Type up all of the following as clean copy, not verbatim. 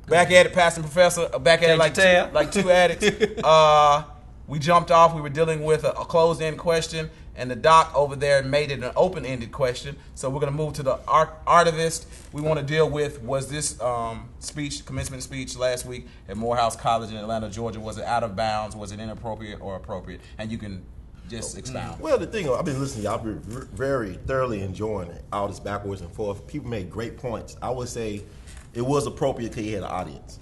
Back at it, Pastor and Professor. Back at it like two addicts. We jumped off. We were dealing with a closed-end question, and the doc over there made it an open-ended question. So we're going to move to the artivist. We want to deal with, was this commencement speech last week at Morehouse College in Atlanta, Georgia, was it out of bounds? Was it inappropriate or appropriate? And you can just expound. Well, the thing, I've been listening to y'all, I've been very thoroughly enjoying it, all this backwards and forth. People made great points. I would say it was appropriate because he had an audience.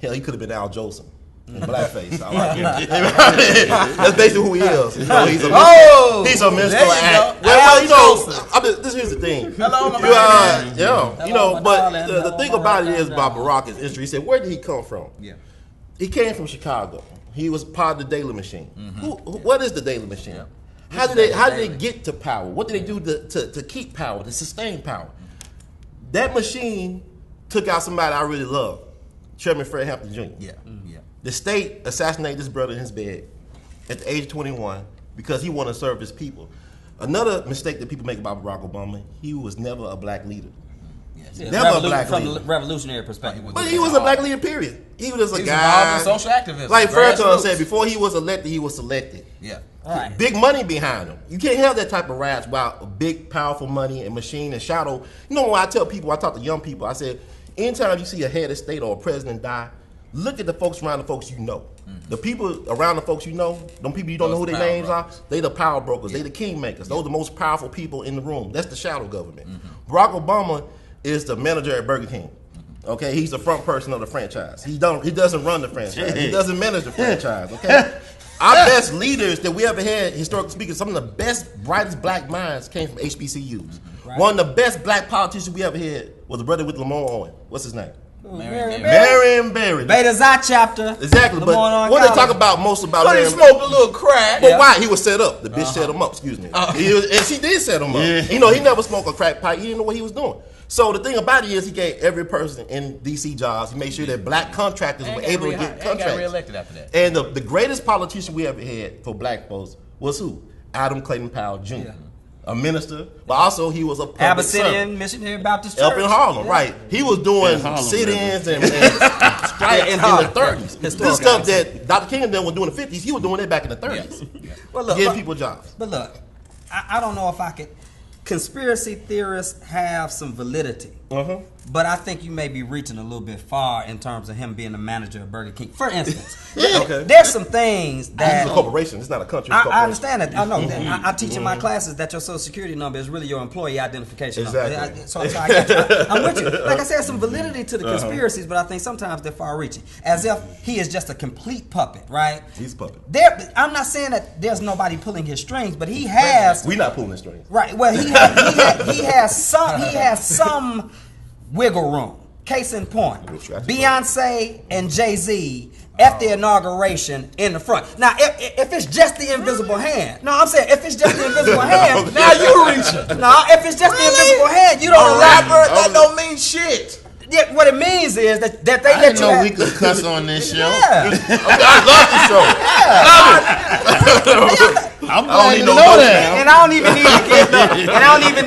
Hell, he could have been Al Jolson. In blackface. I like him. That's basically who he is. You know, he's a minstrel act. Well, here's the thing. Hello, my man. But the thing about it is about Barack is history. He said, where did he come from? Yeah. He came from Chicago. He was part of the Daily Machine. What is the Daily Machine? Yeah. How did they get to power? What did they do to keep power, to sustain power? That machine took out somebody I really love, Chairman Fred Hampton Jr. Yeah. The state assassinated his brother in his bed at the age of 21 because he wanted to serve his people. Another mistake that people make about Barack Obama, he was never a black leader. Yes. Never a black leader. From the revolutionary perspective. But he was a black leader, period. He was just a guy. Involved in social activism. Like Farrakhan said, before he was elected, he was selected. Yeah. All right. Big money behind him. You can't have that type of rats without big, powerful money and machine and shadow. You know, when I tell people, I talk to young people, I said, anytime you see a head of state or a president die, look at the folks around the folks you know. The people around the folks you know, them people you don't know who their names are, they the power brokers, they the kingmakers. Those are the most powerful people in the room. That's the shadow government. Barack Obama is the manager at Burger King. Okay, he's the front person of the franchise. He doesn't run the franchise. He doesn't manage the franchise. Okay, our best leaders that we ever had, historical speakers, some of the best, brightest black minds came from HBCUs. Right. One of the best black politicians we ever had was a brother with Lamont Owen. What's his name? Marion Barry. Beta Xi chapter. Exactly, but what they talk about most about Marion, he smoked a little crack. But why? He was set up. The bitch set him up, excuse me. And she did set him up. You know, he never smoked a crack pipe. He didn't know what he was doing. So the thing about it is he gave every person in DC jobs. He made sure that black contractors were able to get contracts. Got reelected after that. And the greatest politician we ever had for black folks was who? Adam Clayton Powell Jr. Yeah. A minister, but also he was a public Abyssinian Missionary Baptist Church. Up in Harlem, right. He was doing sit-ins and strikes in the 30s. This stuff that Dr. King and them were doing in the 50s, he was doing it back in the 30s. Yeah. Well, look, giving people jobs. But look, I don't know if I could. Conspiracy theorists have some validity. But I think you may be reaching a little bit far in terms of him being the manager of Burger King. For instance, there's some things that... It's a corporation. It's not a country. I understand that. I know that. I teach in my classes that your social security number is really your employee identification number. So I got you. I'm with you. Like I said, some validity to the conspiracies, but I think sometimes they're far-reaching. As if he is just a complete puppet, right? He's a puppet. I'm not saying that there's nobody pulling his strings, but he has... We're not pulling his strings. Right. Well, he has some wiggle room. Case in point, Beyonce and Jay-Z at the inauguration in the front. Now, if it's just the invisible hand, no, I'm saying if it's just the invisible hand, now you reaching. No, if it's just the invisible hand, you don't. A rapper, that don't mean shit. Yeah, what it means is that they I didn't know we could cuss on this show. Yeah. I love the show. Yeah. I'm glad to know that. And I don't even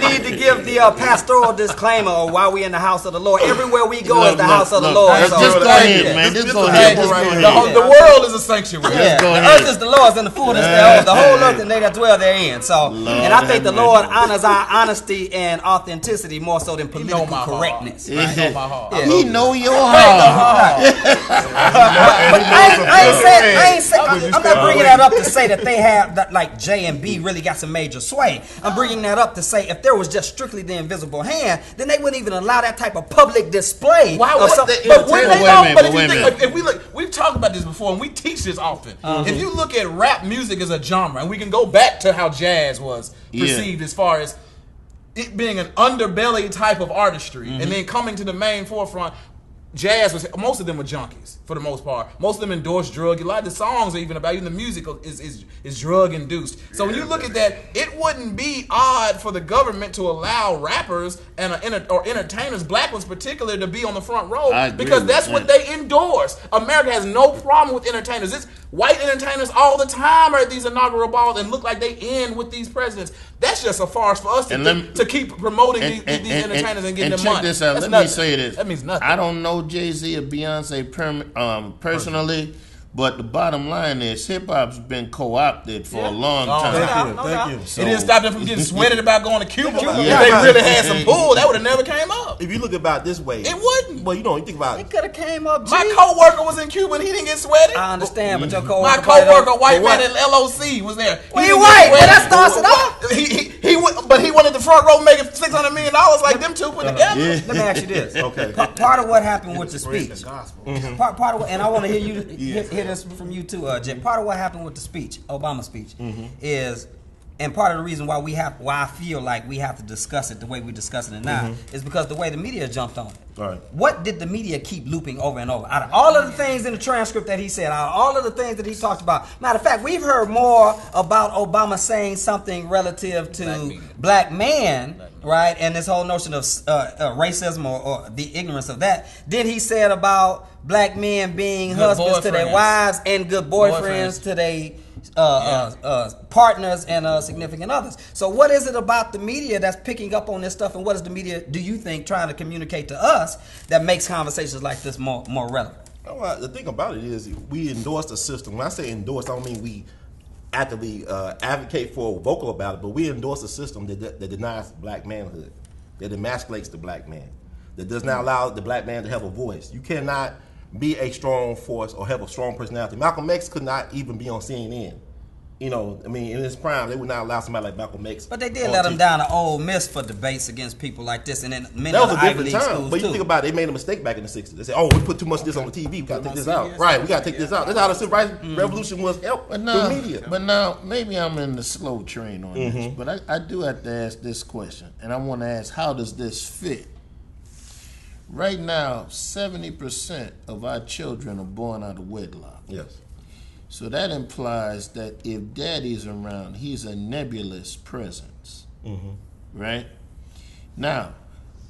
need to give the pastoral disclaimer of why we in the house of the Lord. Everywhere we go is the house of the Lord. Just go ahead, man. Just go ahead. The world is a sanctuary. Yeah. The earth is the Lord's and the fullness thereof. The whole earth and they that dwell therein. So, and I think the Lord honors our honesty and authenticity more so than political correctness. He know your heart. I'm not bringing that up to say that they have that, like J and B really got some major sway. I'm bringing that up to say if there was just strictly the invisible hand, then they wouldn't even allow that type of public display. Why would if we look, we've talked about this before and we teach this often. If you look at rap music as a genre, and we can go back to how jazz was perceived as far as it being an underbelly type of artistry, and then coming to the main forefront. Jazz was, most of them were junkies for the most part. Most of them endorsed drug. A lot of the songs are even about, even the music is drug induced. So when you look at that, it wouldn't be odd for the government to allow rappers or entertainers, black ones particularly, to be on the front row because that's what they endorse. America has no problem with entertainers. White entertainers all the time are at these inaugural balls and look like they end with these presidents. That's just a farce for us to keep promoting these entertainers and getting them money. Check this out. Let me say this. That means nothing. I don't know Jay-Z or Beyonce personally, but the bottom line is hip-hop's been co-opted for a long time. Thank you. So, it didn't stop them from getting sweated about going to Cuba. If they really had some pull, that would have never came up. If you look about it this way, it wouldn't. Well, you think about it. It could have came up. My co-worker was in Cuba and he didn't get sweated. I understand, but your co-worker. My co-worker, white man in LOC, was there. He white. Well, that starts it off. He wanted the front row making $600 million like them two put together. Let me ask you this. Okay. Part of what happened with the speech. Part of what, and I want to hear you hear this from you too, Jim. Part of what happened with the speech, Obama speech, is, and part of the reason why I feel like we have to discuss it the way we're discussing it now is because the way the media jumped on it. Right. What did the media keep looping over and over? Out of all of the things in the transcript that he said, out of all of the things that he talked about, matter of fact, we've heard more about Obama saying something relative to black man, right, and this whole notion of racism or the ignorance of that. Did he say it about black men being good husbands to their wives and good boyfriends to their partners and significant others? So what is it about the media that's picking up on this stuff, and what is the media, do you think, trying to communicate to us that makes conversations like this more relevant? Well, the thing about it is we endorse the system. When I say endorse, I don't mean we actively advocate for or vocal about it, but we endorse a system that denies black manhood, that emasculates the black man, that does not allow the black man to have a voice. You cannot be a strong force or have a strong personality. Malcolm X could not even be on CNN. You know, I mean, in his prime, they would not allow somebody like Malcolm X. But they did let him down to Ole Miss for debates against people like this, and then many of the Ivy League schools But you think about it, they made a mistake back in the 60s. They said, "Oh, we put too much of this on the TV. We got to take this out." Right, we got to take this out. That's how the civil rights revolution was helped through media. But now, maybe I'm in the slow train on this, but I do have to ask this question, and I want to ask, how does this fit? Right now, 70% of our children are born out of wedlock. Yes. So that implies that if daddy's around, he's a nebulous presence, right? Now,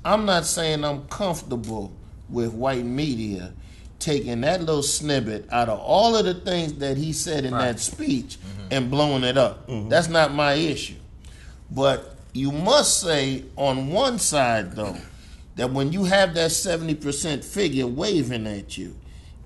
I'm not saying I'm comfortable with white media taking that little snippet out of all of the things that he said in that speech and blowing it up. That's not my issue. But you must say on one side, though, that when you have that 70% figure waving at you,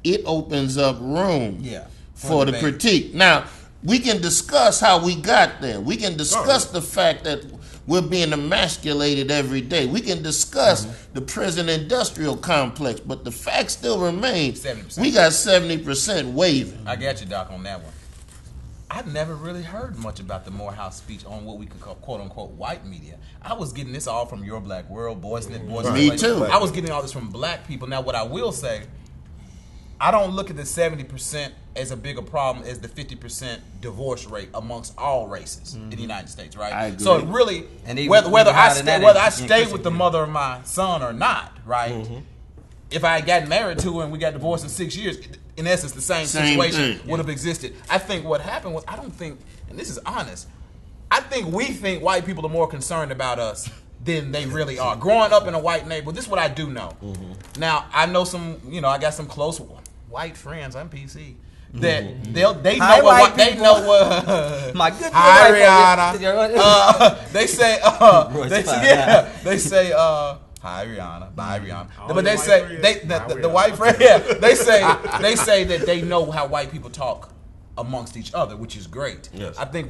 it opens up room for the critique. Now, we can discuss how we got there. We can discuss the fact that we're being emasculated every day. We can discuss the prison industrial complex, but the fact still remains, 70%. We got 70% waving. I got you, Doc, on that one. I've never really heard much about the Morehouse speech on what we could call quote-unquote white media. I was getting this all from Your Black World, Boysnet, Me too. I was getting all this from black people. Now, what I will say, I don't look at the 70% as a bigger problem as the 50% divorce rate amongst all races in the United States, right? I agree. So it really, whether I stay with the mother of my son or not, right? If I had gotten married to her and we got divorced in 6 years, in essence, the same situation would have existed. I think what happened was, I don't think, and this is honest, I think we think white people are more concerned about us than they really are. Growing up in a white neighborhood, this is what I do know. Now, I know some, I got some close white friends, I'm PC, that they know what my good hi Rihanna. They say hi Rihanna, bye Rihanna. But they say the white friend, they say that they know how white people talk amongst each other, which is great. Yes. I think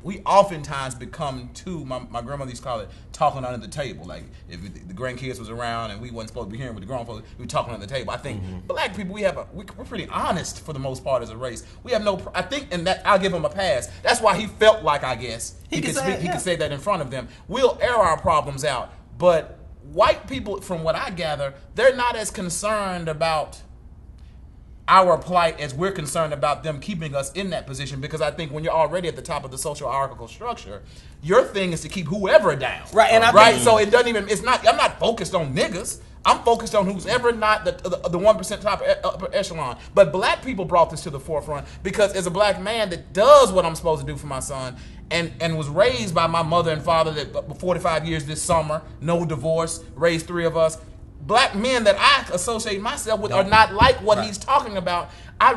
we oftentimes become my grandmother used to call it talking under the table. Like if the grandkids was around and we wasn't supposed to be hearing with the grown folks, we were talking under the table. I think black people, we're pretty honest for the most part as a race. We have I think, and that I'll give him a pass. That's why he felt like, I guess, he could say that in front of them. We'll air our problems out, but white people, from what I gather, they're not as concerned about our plight as we're concerned about them keeping us in that position, because I think when you're already at the top of the social hierarchical structure, your thing is to keep whoever down. Right, and so it doesn't even, I'm not focused on niggas. I'm focused on who's ever not the 1% top upper echelon. But black people brought this to the forefront, because as a black man that does what I'm supposed to do for my son, and was raised by my mother and father that 45 years this summer, no divorce, raised 3 of us, black men that I associate myself with are not like what he's talking about. I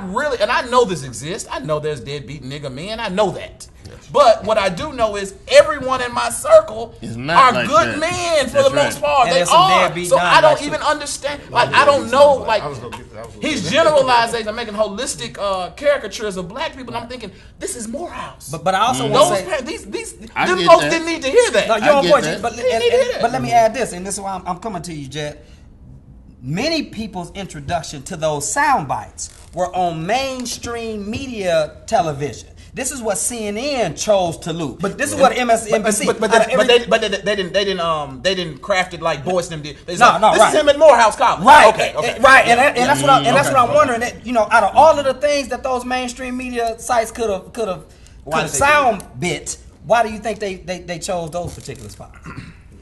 know this exists. I know there's deadbeat nigga men. I know that. But what I do know is everyone in my circle are like good men for the most part. They are. So I don't even understand. Like, I don't know. Like, he's generalizing and making holistic caricatures of black people. And I'm thinking, this is Morehouse. But I also want to say these folks didn't need to hear that. No, you're on point. But let me add this, and this is why I'm coming to you, Jet. Many people's introduction to those sound bites were on mainstream media television. This is what CNN chose to loop. But this is what MSNBC. But they didn't craft it like Boyce them did. This is him at Morehouse College. Right. Okay. Right. And that's what I'm wondering. That, out of all of the things that those mainstream media sites could have sound bit, why do you think they chose those particular spots?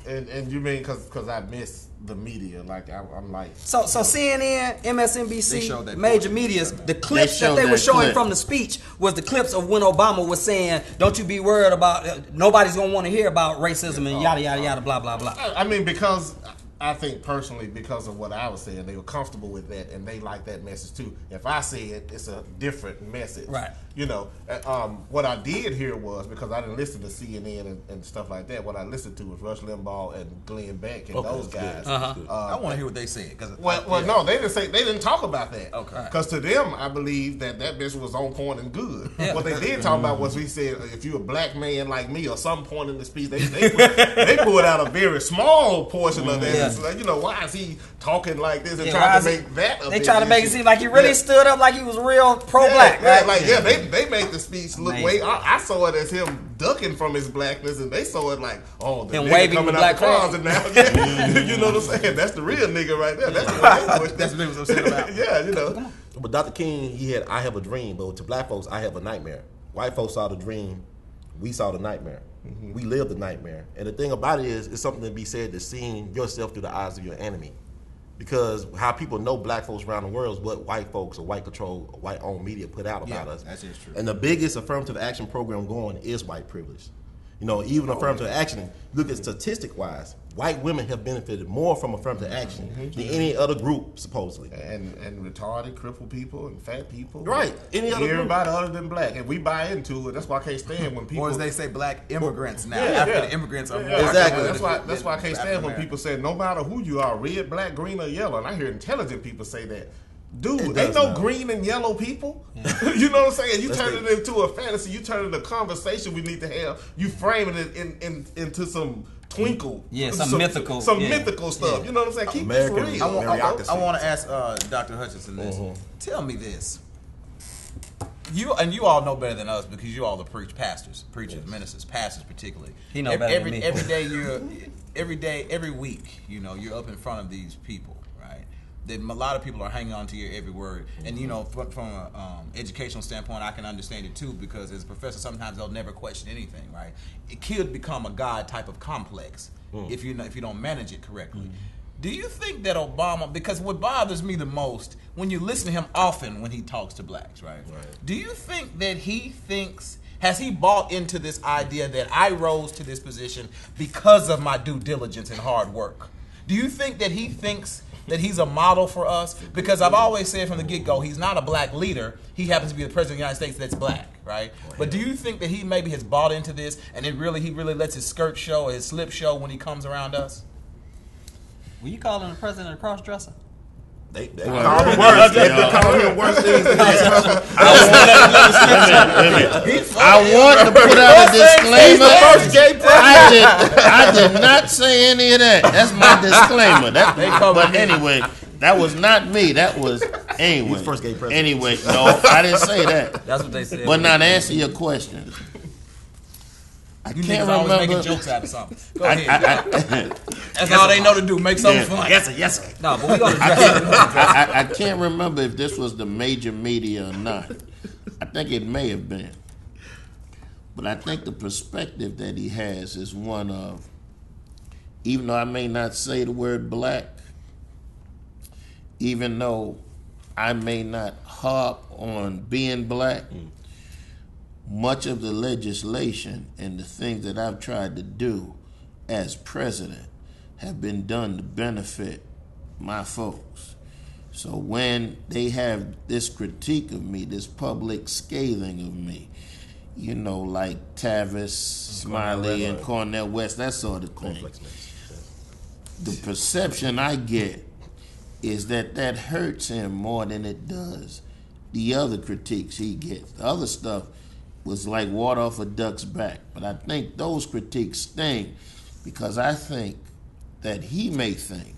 And you mean because I miss the media? Like I'm like so CNN, MSNBC, major medias. The clips that they were showing from the speech was the clips of when Obama was saying, "Don't you be worried about nobody's gonna want to hear about racism and yada yada yada blah blah blah." I mean, because I think personally, because of what I was saying, they were comfortable with that and they like that message too. If I say it, it's a different message. Right. What I did hear was, because I didn't listen to CNN and stuff like that, what I listened to was Rush Limbaugh and Glenn Beck and those guys. I want to hear what they said. No, they didn't talk about that. Okay. Because to them, I believe that bitch was on point and good. Yeah. What they did talk about was, we said, if you're a black man like me, or some point in the speech, they pulled out a very small portion of that. Yeah. Like, why is he talking like this and trying to make that a They try to make it seem like he really stood up like he was real pro-black. They made the speech look way. I saw it as him ducking from his blackness, and they saw it like, oh, the nigga coming out the closet now. You know what I'm saying? That's the real nigga right there. That's what they was upset about. Yeah, But Dr. King, he had, I have a dream, but to black folks, I have a nightmare. White folks saw the dream, we saw the nightmare. Mm-hmm. We lived the nightmare. And the thing about it is, it's something to be said to seeing yourself through the eyes of your enemy. Because how people know black folks around the world is what white folks or white control, or white owned media put out about us. That's just true. And the biggest affirmative action program going is white privilege. Even affirmative action, look at statistic wise, white women have benefited more from affirmative action than any other group, supposedly. And retarded, crippled people, and fat people. Right. Everybody other than black. And we buy into it. That's why I can't stand when people... Or as they say, black immigrants now. African immigrants are more... Exactly. That's why I can't stand when people say, no matter who you are, red, black, green, or yellow. And I hear intelligent people say that. Dude, ain't no green and yellow people. Yeah. You know what I'm saying? You turn it into a fantasy. You turn it into a conversation we need to have. You framing it into some twinkle. Yeah, some mythical stuff. Yeah. You know what I'm saying? Keep American, it real. I want to ask Dr. Hutchinson this. Tell me this. You all know better than us because you all are preachers, ministers, pastors particularly. He know better than me. Every week, you're up in front of these people. That a lot of people are hanging on to your every word. And, from an educational standpoint, I can understand it too, because as a professor, sometimes they'll never question anything, right? It could become a God type of complex if you don't manage it correctly. Do you think that Obama, because what bothers me the most, when you listen to him often when he talks to blacks, right? Do you think that has he bought into this idea that I rose to this position because of my due diligence and hard work? Do you think that he thinks that he's a model for us? Because I've always said from the get-go, he's not a black leader. He happens to be the president of the United States that's black, right? But do you think that he maybe has bought into this and he really lets his skirt show or his slip show when he comes around us? Were you calling the president a cross-dresser? They call him worse. They've been calling him worse things than that. I want to put out a disclaimer. I did not say any of that. That's my disclaimer. But anyway, that was not me. That was anyway. He's the first gay president. Anyway, no, I didn't say that. That's what they said. But now to answer your question. I can't remember. Always making jokes out of something. Go ahead. That's all they know to do. Make something fun. Yes, sir. No, but we're going to address it. I can't remember if this was the major media or not. I think it may have been. But I think the perspective that he has is one of, even though I may not say the word black, even though I may not harp on being black, much of the legislation and the things that I've tried to do as president have been done to benefit my folks. So when they have this critique of me, this public scathing of me, you know, like Tavis, Smiley, and Cornel West, that sort of thing, the perception I get is that hurts him more than it does the other critiques he gets. The other stuff was like water off a duck's back. But I think those critiques sting because I think that he may think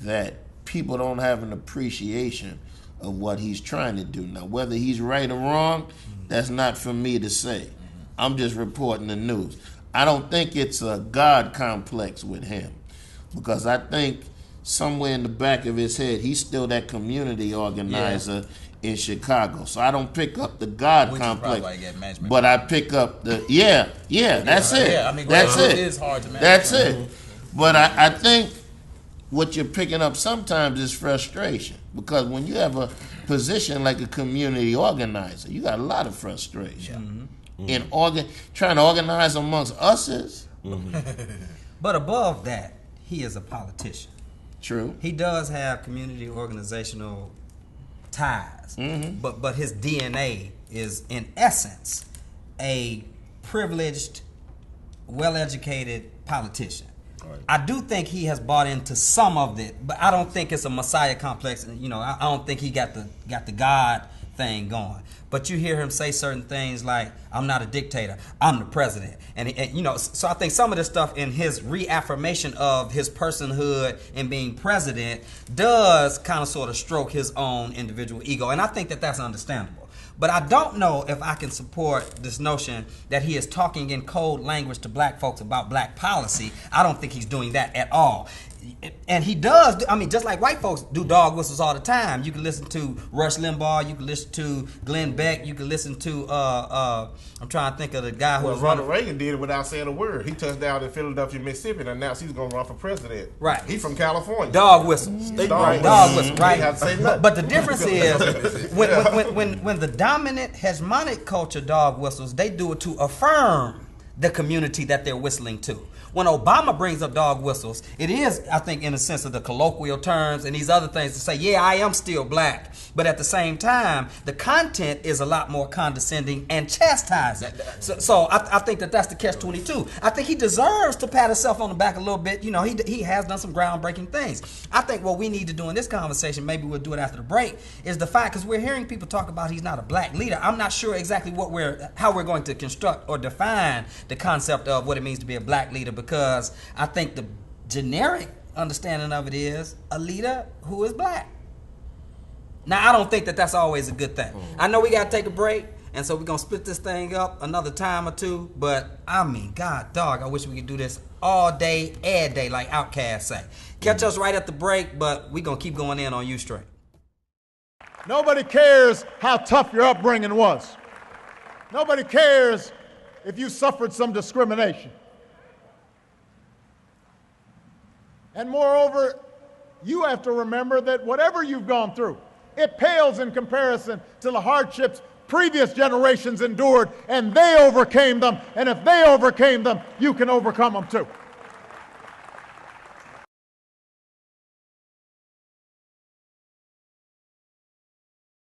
that people don't have an appreciation of what he's trying to do. Now, whether he's right or wrong, that's not for me to say. I'm just reporting the news. I don't think it's a God complex with him because I think somewhere in the back of his head, he's still that community organizer in Chicago. So I don't pick up the God complex, but I pick up the, that's it. Yeah, I mean, that's it. It is hard to manage. That's it. But I think what you're picking up sometimes is frustration because when you have a position like a community organizer, you got a lot of frustration in trying to organize amongst uses. But above that, he is a politician. True. He does have community organizational ties, but his DNA is in essence a privileged, well-educated politician. Right. I do think he has bought into some of it, but I don't think it's a Messiah complex. You know, I don't think he got the God thing going. But you hear him say certain things like, I'm not a dictator, I'm the president. And you know, so I think some of the stuff in his reaffirmation of his personhood and being president does kind of sort of stroke his own individual ego. And I think that that's understandable. But I don't know if I can support this notion that he is talking in code language to black folks about black policy. I don't think he's doing that at all. And he does, I mean, just like white folks do dog whistles all the time. You can listen to Rush Limbaugh, you can listen to Glenn Beck, you can listen to, I'm trying to think of the guy who was Ronald Reagan did it without saying a word. He touched down in Philadelphia, Mississippi, and announced he's going to run for president. Right. He's from California. Dog whistles. Dog whistles, right? Have to say nothing. But the difference is, when the dominant hegemonic culture dog whistles, they do it to affirm the community that they're whistling to. When Obama brings up dog whistles, it is, I think, in a sense of the colloquial terms and these other things to say, yeah, I am still black. But at the same time, the content is a lot more condescending and chastising. So I think that that's the catch-22. I think he deserves to pat himself on the back a little bit. You know, he has done some groundbreaking things. I think what we need to do in this conversation, maybe we'll do it after the break, is the fact, because we're hearing people talk about he's not a black leader. I'm not sure exactly how we're going to construct or define the concept of what it means to be a black leader, because I think the generic understanding of it is a leader who is black. Now, I don't think that that's always a good thing. I know we got to take a break, and so we're going to split this thing up another time or two, but I mean, God, dog, I wish we could do this all day, every day, like Outkast say. Catch us right at the break, but we're going to keep going in on You Straight. Nobody cares how tough your upbringing was. Nobody cares if you suffered some discrimination. And moreover, you have to remember that whatever you've gone through, it pales in comparison to the hardships previous generations endured, and they overcame them. And if they overcame them, you can overcome them too.